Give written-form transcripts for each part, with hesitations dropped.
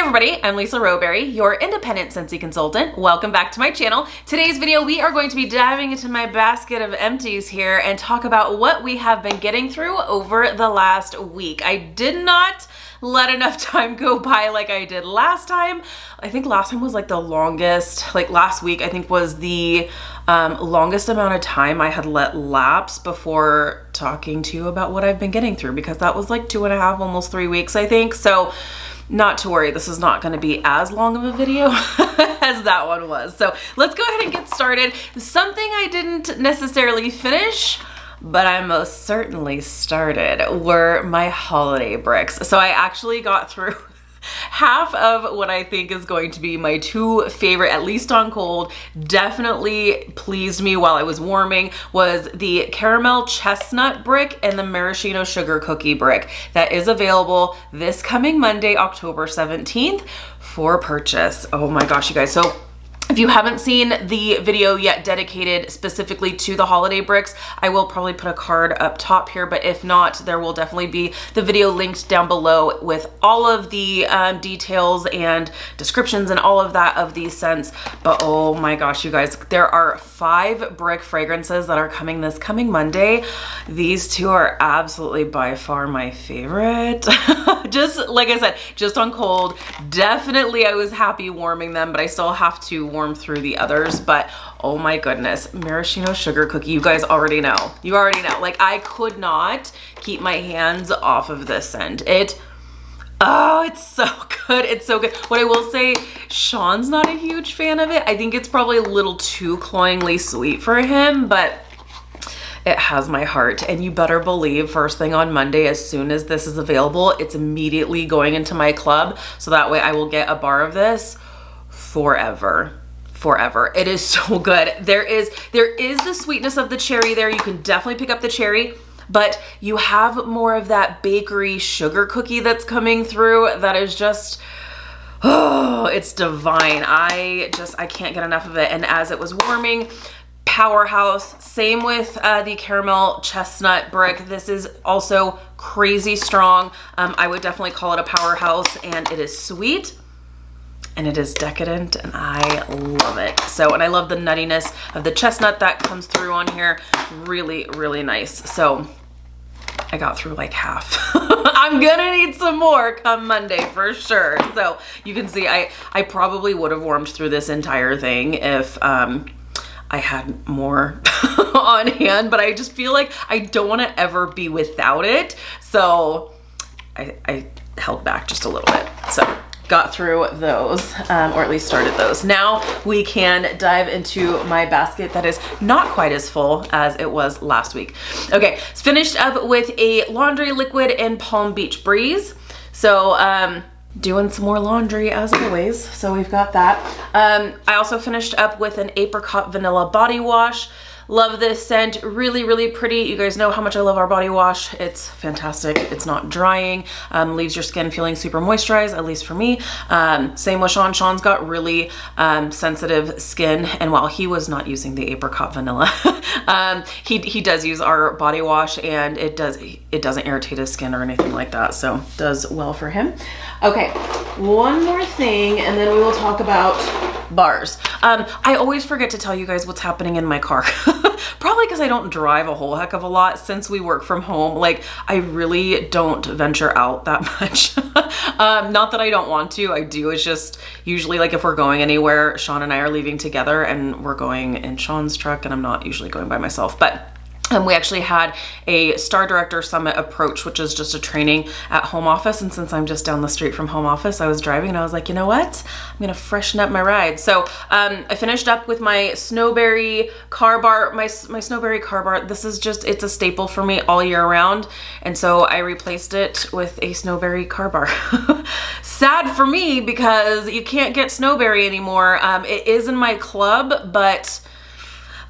everybody, I'm Lisa Rowberry, your independent Scentsy consultant. Welcome back to my channel. Today's video, we are going to be diving into my basket of empties here and talk about what we have been getting through over the last week. I did not let enough time go by like I did last time. I think last time was like the longest, like last week I think was the longest amount of time I had let lapse before talking to you about what I've been getting through, because that was like 2.5, almost 3 weeks, I think. So not to worry, this is not going to be as long of a video as that one was. So let's go ahead and get started. Something I didn't necessarily finish, but I most certainly started, were my holiday bricks. So I actually got through half of what I think is going to be my two favorite, at least on cold, definitely pleased me while I was warming, was the caramel chestnut brick and the maraschino sugar cookie brick. That is available this coming Monday, October 17th for purchase. Oh my gosh, you guys. So if you haven't seen the video yet dedicated specifically to the holiday bricks, I will probably put a card up top here, but if not, there will definitely be the video linked down below with all of the details and descriptions and all of that of these scents. But oh my gosh, you guys, there are 5 brick fragrances that are coming this coming Monday. These two are absolutely by far my favorite. Just like I said, just on cold, definitely I was happy warming them, but I still have to warm through the others. But oh my goodness, maraschino sugar cookie, you guys already know. You already know. Like, I could not keep my hands off of this scent. Oh, it's so good. It's so good. What I will say, Shawn's not a huge fan of it. I think it's probably a little too cloyingly sweet for him, but it has my heart. And you better believe first thing on Monday, as soon as this is available, it's immediately going into my club. So that way I will get a bar of this forever. It is so good. There is the sweetness of the cherry there. You can definitely pick up the cherry, but you have more of that bakery sugar cookie that's coming through that is just, oh, it's divine. I can't get enough of it. And as it was warming, powerhouse. Same with the caramel chestnut brick. This is also crazy strong. I would definitely call it a powerhouse, and it is sweet and it is decadent, and I love it. So, and I love the nuttiness of the chestnut that comes through on here. Really, really nice. So I got through like half. I'm gonna need some more come Monday for sure. So you can see I probably would have warmed through this entire thing if I had more on hand, but I just feel like I don't want to ever be without it. So I held back just a little bit. So got through those, or at least started those. Now we can dive into my basket that is not quite as full as it was last week. Okay, it's finished up with a laundry liquid and Palm Beach Breeze. So doing some more laundry as always. So we've got that. I also finished up with an apricot vanilla body wash. Love this scent, really, really pretty. You guys know how much I love our body wash. It's fantastic. It's not drying, leaves your skin feeling super moisturized, at least for me. Same with Shawn. Shawn's got really sensitive skin, and while he was not using the apricot vanilla, he does use our body wash, and it doesn't irritate his skin or anything like that, so does well for him. Okay, one more thing, and then we will talk about bars. I always forget to tell you guys what's happening in my car. Probably because I don't drive a whole heck of a lot since we work from home. Like, I really don't venture out that much. Not that I don't want to, I do. It's just usually like if we're going anywhere, Shawn and I are leaving together and we're going in Shawn's truck, and I'm not usually going by myself. But we actually had a Star Director Summit approach, which is just a training at home office. And since I'm just down the street from home office, I was driving and I was like, you know what? I'm gonna freshen up my ride. So I finished up with my Snowberry car bar. My Snowberry car bar, this is just, it's a staple for me all year round. And so I replaced it with a Snowberry car bar. Sad for me because you can't get Snowberry anymore. It is in my club, but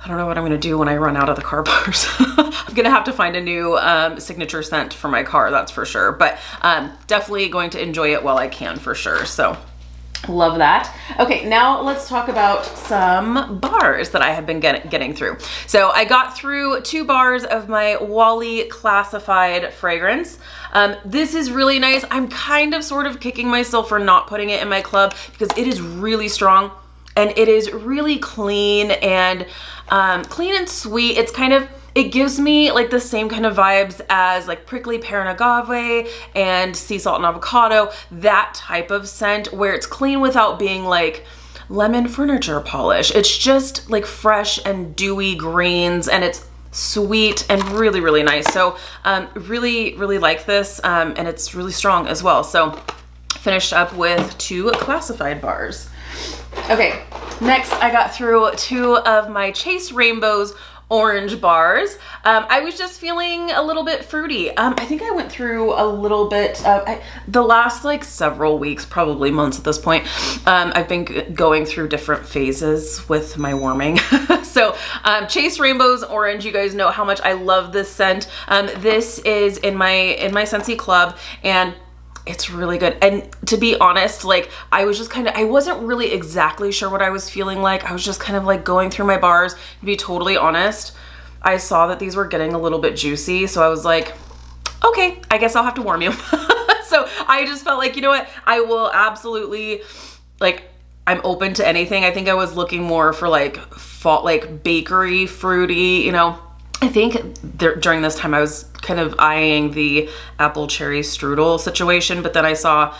I don't know what I'm gonna do when I run out of the car bars. I'm gonna have to find a new signature scent for my car, that's for sure. But definitely going to enjoy it while I can, for sure. So Love that. Okay, now let's talk about some bars that I have been getting through. So I got through 2 bars of my Wally classified fragrance. This is really nice. I'm kind of sort of kicking myself for not putting it in my club because it is really strong and it is really clean and sweet. It's kind of, it gives me like the same kind of vibes as like prickly pear and agave and sea salt and avocado, that type of scent where it's clean without being like lemon furniture polish. It's just like fresh and dewy greens and it's sweet and really, really nice. So really, really like this and it's really strong as well. So finished up with 2 classified bars. Okay, next I got through 2 of my Chase Rainbows orange bars. I was just feeling a little bit fruity. I think I went through a little bit the last like several weeks, probably months at this point. I've been going through different phases with my warming. So Chase Rainbows orange, you guys know how much I love this scent. This is in my Scentsy club and it's really good. And to be honest, like I was just I wasn't really exactly sure what I was feeling like. I was just kind of like going through my bars. To be totally honest, I saw that these were getting a little bit juicy. So I was like, okay, I guess I'll have to warm you. So I just felt like, you know what? I will absolutely, like, I'm open to anything. I think I was looking more for like fall, like bakery, fruity, you know. I think during this time I was kind of eyeing the apple cherry strudel situation, but then I saw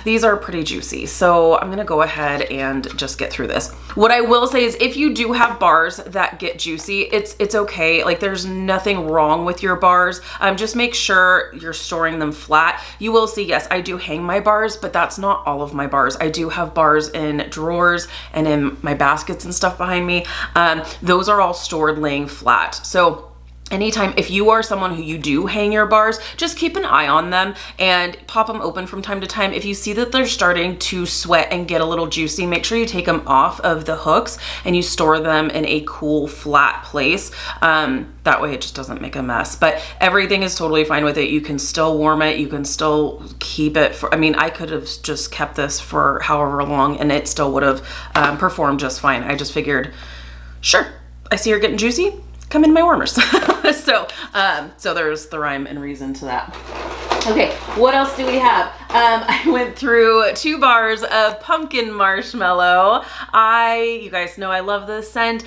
these are pretty juicy. So I'm gonna go ahead and just get through this. What I will say is if you do have bars that get juicy, it's okay. Like there's nothing wrong with your bars. Just make sure you're storing them flat. You will see, yes, I do hang my bars, but that's not all of my bars. I do have bars in drawers and in my baskets and stuff behind me. Those are all stored laying flat. So anytime, if you are someone who you do hang your bars, just keep an eye on them and pop them open from time to time. If you see that they're starting to sweat and get a little juicy, make sure you take them off of the hooks and you store them in a cool flat place. That way it just doesn't make a mess, but everything is totally fine with it. You can still warm it. You can still keep it for, I mean, I could have just kept this for however long and it still would have performed just fine. I just figured, sure, I see you're getting juicy, come in my warmers. So there's the rhyme and reason to that. Okay, what else do we have? I went through 2 bars of pumpkin marshmallow. You guys know I love this scent.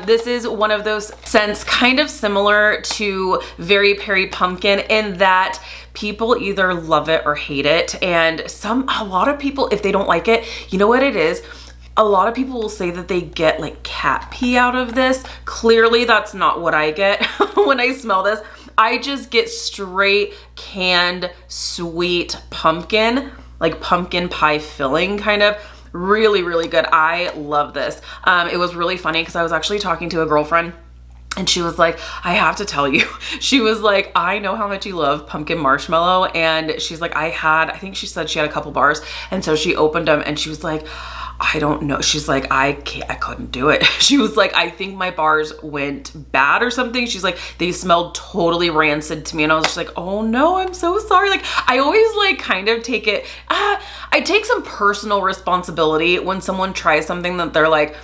This is one of those scents kind of similar to Very Perry Pumpkin in that people either love it or hate it. And a lot of people, if they don't like it, you know what it is? A lot of people will say that they get like cat pee out of this. Clearly that's not what I get when I smell this. I just get straight canned sweet pumpkin, like pumpkin pie filling kind of. Really, really good. I love this. It was really funny because I was actually talking to a girlfriend and she was like, I have to tell you, she was like, I know how much you love pumpkin marshmallow. And she's like, I think she said she had a couple bars. And so she opened them and she was like, I don't know. She's like, I couldn't do it. She was like, I think my bars went bad or something. She's like, they smelled totally rancid to me. And I was just like, oh no, I'm so sorry. Like I always like kind of take it, I take some personal responsibility when someone tries something that they're like,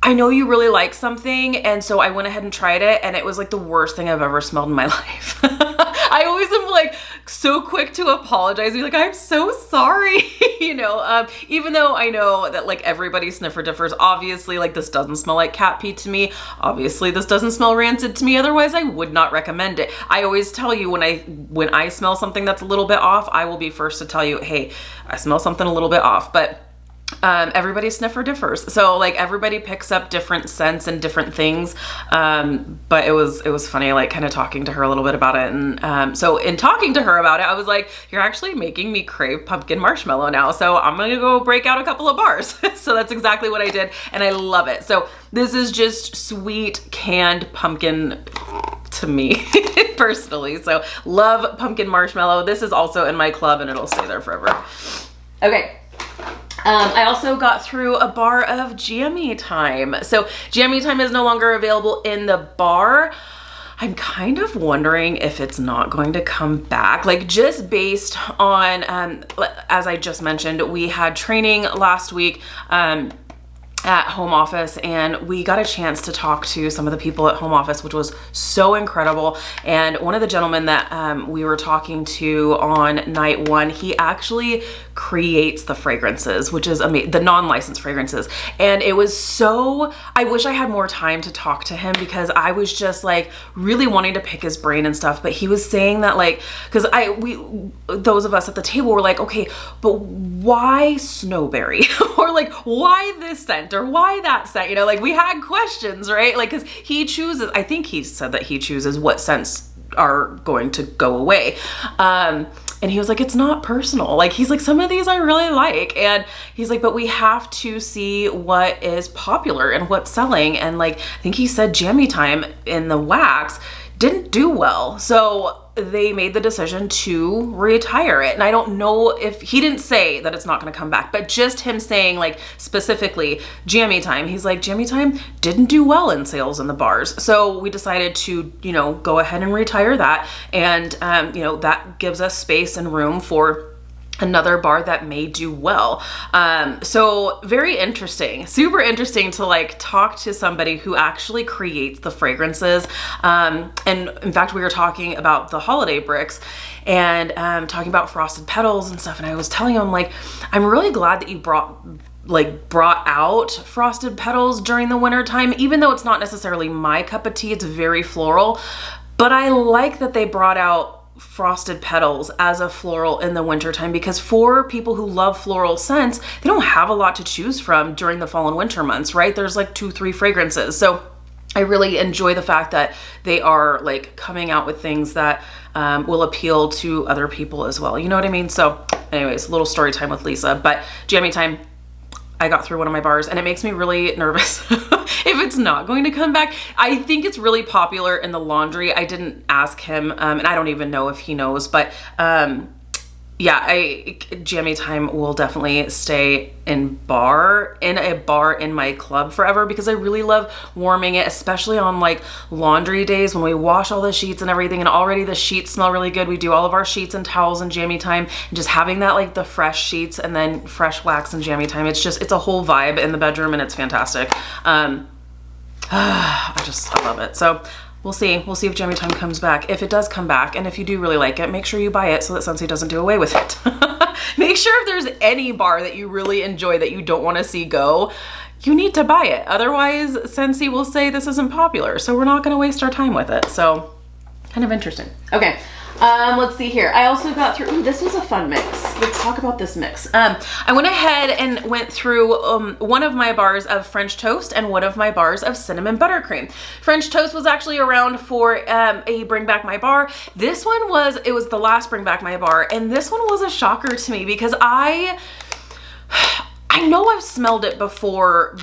I know you really like something. And so I went ahead and tried it. And it was like the worst thing I've ever smelled in my life. I always am like so quick to apologize. Be like, I'm so sorry. You know, even though I know that like everybody sniffer differs, obviously like this doesn't smell like cat pee to me. Obviously this doesn't smell rancid to me. Otherwise I would not recommend it. I always tell you when I smell something that's a little bit off, I will be first to tell you, hey, I smell something a little bit off, but everybody's sniffer differs. So like everybody picks up different scents and different things. But it was funny, like kind of talking to her a little bit about it. And, so in talking to her about it, I was like, you're actually making me crave pumpkin marshmallow now. So I'm going to go break out a couple of bars. So that's exactly what I did. And I love it. So this is just sweet canned pumpkin to me personally. So love pumpkin marshmallow. This is also in my club and it'll stay there forever. Okay. I also got through a bar of Jammy Time. So Jammy Time is no longer available in the bar. I'm kind of wondering if it's not going to come back, like just based on, as I just mentioned, we had training last week, at home office, and we got a chance to talk to some of the people at home office, which was so incredible. And one of the gentlemen that we were talking to on night one, he actually creates the fragrances, which is amazing, the non-licensed fragrances. And it was so, I wish I had more time to talk to him, because I was just like really wanting to pick his brain and stuff. But he was saying that, like, because those of us at the table were like, okay, but why snowberry? Or like, why this scent? Or why that scent? You know, like we had questions, right? Like, because he chooses, I think he said that he chooses what scents are going to go away. And he was like, it's not personal. Like, he's like, some of these I really like. And he's like, but we have to see what is popular and what's selling. And like, I think he said Jammy Time in the wax didn't do well. So they made the decision to retire it. And I don't know if, he didn't say that it's not going to come back, but just him saying, like, specifically Jammy Time, he's like, Jammy Time didn't do well in sales in the bars. So we decided to, you know, go ahead and retire that. And, you know, that gives us space and room for another bar that may do well. So very interesting, super interesting to like talk to somebody who actually creates the fragrances. And in fact, we were talking about the holiday bricks and talking about frosted petals and stuff. And I was telling him, like, I'm really glad that you brought out frosted petals during the winter time, even though it's not necessarily my cup of tea, it's very floral, but I like that they brought out frosted petals as a floral in the wintertime, because for people who love floral scents, they don't have a lot to choose from during the fall and winter months, right? There's like 2-3 fragrances. So I really enjoy the fact that they are like coming out with things that will appeal to other people as well. You know what I mean? So anyways, a little story time with Lisa. But Jammy Time, I got through one of my bars, and it makes me really nervous if it's not going to come back. I think it's really popular in the laundry. I didn't ask him, and I don't even know if he knows, but yeah, Jammy Time will definitely stay in a bar in my club forever, because I really love warming it, especially on like laundry days when we wash all the sheets and everything, and already the sheets smell really good. We do all of our sheets and towels in Jammy Time, and just having that, like the fresh sheets and then fresh wax in Jammy Time, it's a whole vibe in the bedroom, and it's fantastic. I love it. So we'll see if Jammy Time comes back. If it does come back, and if you do really like it, make sure you buy it so that Scentsy doesn't do away with it. Make sure if there's any bar that you really enjoy that you don't want to see go, you need to buy it. Otherwise, Scentsy will say this isn't popular, so we're not going to waste our time with it. So kind of interesting. Okay. Let's see here. I also got through, this was a fun mix. Let's talk about this mix. I went ahead and went through one of my bars of French toast and one of my bars of cinnamon buttercream. French toast was actually around for a Bring Back My Bar. This one was the last Bring Back My Bar, and this one was a shocker to me, because I know I've smelled it before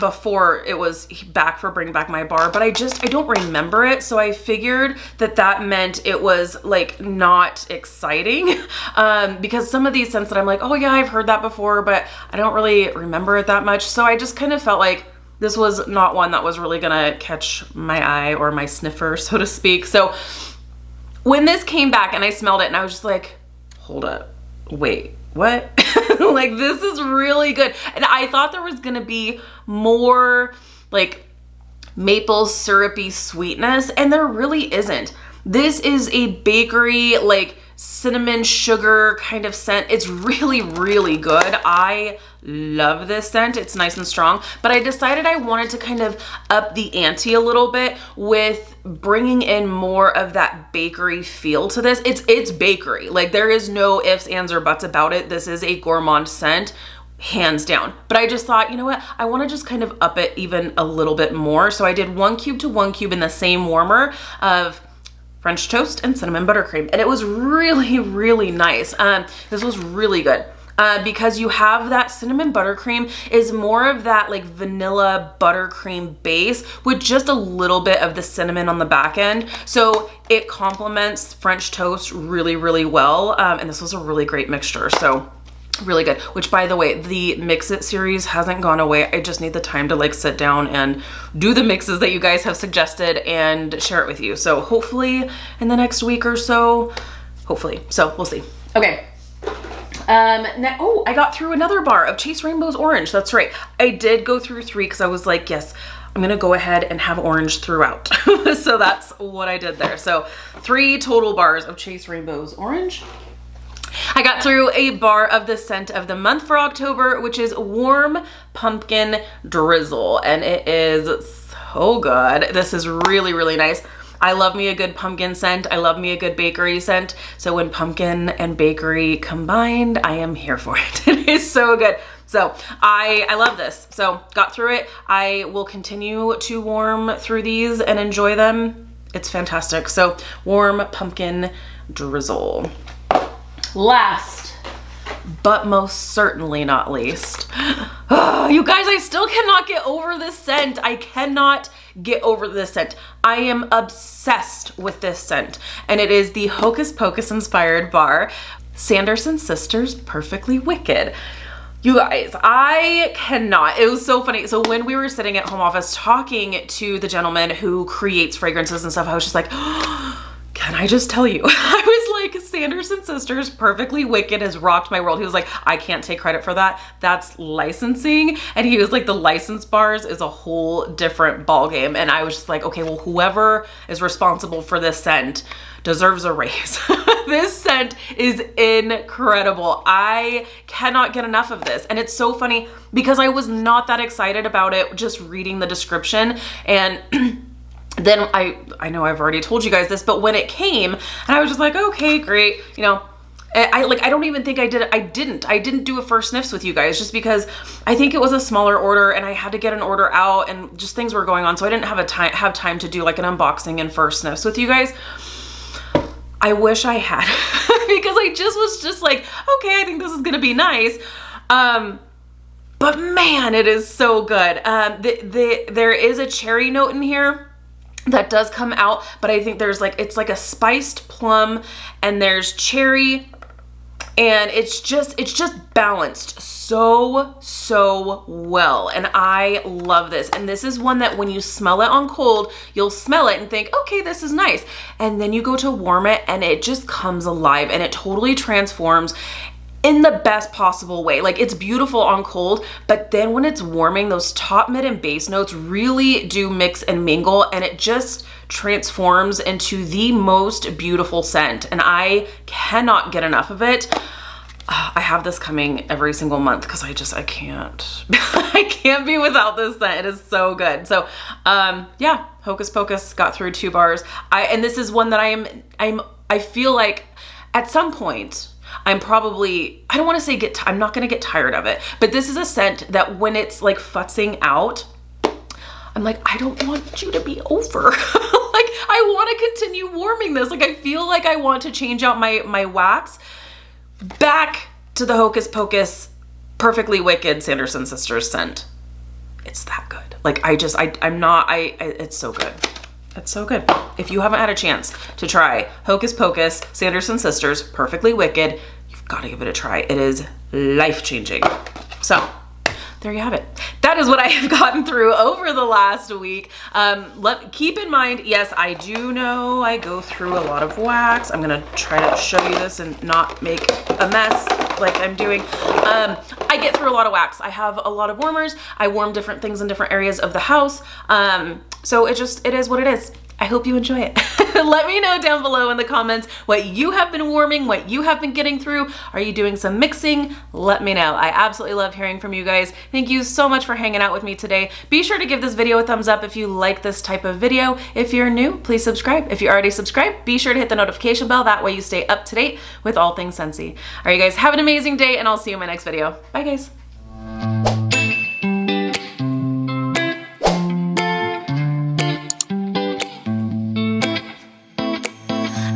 it was back for Bring Back My Bar, but I don't remember it. So I figured that meant it was like not exciting, because some of these scents that I'm like, oh yeah, I've heard that before, but I don't really remember it that much. So I just kind of felt like this was not one that was really gonna catch my eye or my sniffer, so to speak. So when this came back and I smelled it, and I was just like, hold up, wait, what? Like, this is really good. And I thought there was gonna be more like maple syrupy sweetness, and there really isn't. This is a bakery, like cinnamon sugar kind of scent. It's really, really good. I love this scent. It's nice and strong, but I decided I wanted to kind of up the ante a little bit with bringing in more of that bakery feel to this. It's bakery. Like, there is no ifs, ands, or buts about it. This is a gourmand scent, hands down. But I just thought, you know what? I want to just kind of up it even a little bit more. So I did 1 cube to 1 cube in the same warmer of French toast and cinnamon buttercream, and it was really, really nice. This was really good. Because you have that cinnamon buttercream is more of that like vanilla buttercream base with just a little bit of the cinnamon on the back end. So it complements French toast really, really well. And this was a really great mixture. So Really good. Which, by the way, the Mix It series hasn't gone away. I just need the time to like sit down and do the mixes that you guys have suggested and share it with you. So hopefully in the next week or so, hopefully. So we'll see. Okay. Oh, I got through another bar of Chase Rainbow's Orange. That's right. I did go through 3 because I was like, yes, I'm gonna go ahead and have orange throughout. So that's what I did there. So 3 total bars of Chase Rainbow's Orange. I got through a bar of the scent of the month for October, which is Warm Pumpkin Drizzle, and it is so good. This is really, really nice. I love me a good pumpkin scent. I love me a good bakery scent. So when pumpkin and bakery combined, I am here for it. It is so good. So I love this. So got through it. I will continue to warm through these and enjoy them. It's fantastic. So Warm Pumpkin Drizzle. Last, but most certainly not least, you guys, I still cannot get over this scent. I cannot get over this scent. I am obsessed with this scent, and it is the Hocus Pocus inspired bar, Sanderson Sisters Perfectly Wicked. You guys, I cannot. It was so funny. So when we were sitting at home office talking to the gentleman who creates fragrances and stuff, I was just like, can I just tell you? I was like, Sanderson Sisters Perfectly Wicked has rocked my world. He was like, I can't take credit for that. That's licensing. And he was like, the license bars is a whole different ballgame. And I was just like, okay, well, whoever is responsible for this scent deserves a raise. This scent is incredible. I cannot get enough of this. And it's so funny because I was not that excited about it just reading the description. And then I know I've already told you guys this, but when it came, and I was just like, okay, great. You know, I don't even think I did it. I didn't do a first sniffs with you guys just because I think it was a smaller order and I had to get an order out and just things were going on. So I didn't have time to do like an unboxing and first sniffs with you guys. I wish I had because I just was just like, okay, I think this is going to be nice. But man, it is so good. There is a cherry note in here that does come out, but I think there's like, it's like a spiced plum and there's cherry, and it's just balanced so well. And I love this. And this is one that when you smell it on cold, you'll smell it and think, okay, this is nice. And then you go to warm it and it just comes alive and it totally transforms in the best possible way. Like, it's beautiful on cold, but then when it's warming, those top, mid, and base notes really do mix and mingle, and it just transforms into the most beautiful scent. And I cannot get enough of it. I have this coming every single month because I can't. I can't be without this scent. It is so good. So yeah, Hocus Pocus got through 2 bars. And this is one that I feel like at some point, I'm probably, I don't want to say I'm not going to get tired of it, but this is a scent that when it's like futzing out, I'm like, I don't want you to be over. Like, I want to continue warming this. Like, I feel like I want to change out my wax back to the Hocus Pocus Perfectly Wicked Sanderson Sisters scent. It's that good. Like, it's so good. It's so good. If you haven't had a chance to try Hocus Pocus Sanderson Sisters Perfectly Wicked, you've got to give it a try. It is life-changing. So there you have it. That is what I have gotten through over the last week. Keep in mind, yes, I do know I go through a lot of wax. I'm gonna try to show you this and not make a mess like I'm doing. I get through a lot of wax. I have a lot of warmers. I warm different things in different areas of the house. So it is what it is. I hope you enjoy it. Let me know down below in the comments what you have been warming, what you have been getting through. Are you doing some mixing? Let me know. I absolutely love hearing from you guys. Thank you so much for hanging out with me today. Be sure to give this video a thumbs up if you like this type of video. If you're new, please subscribe. If you're already subscribed, be sure to hit the notification bell. That way you stay up to date with all things Scentsy. All right, you guys, have an amazing day, and I'll see you in my next video. Bye, guys.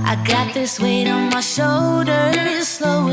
I got this weight on my shoulders, slow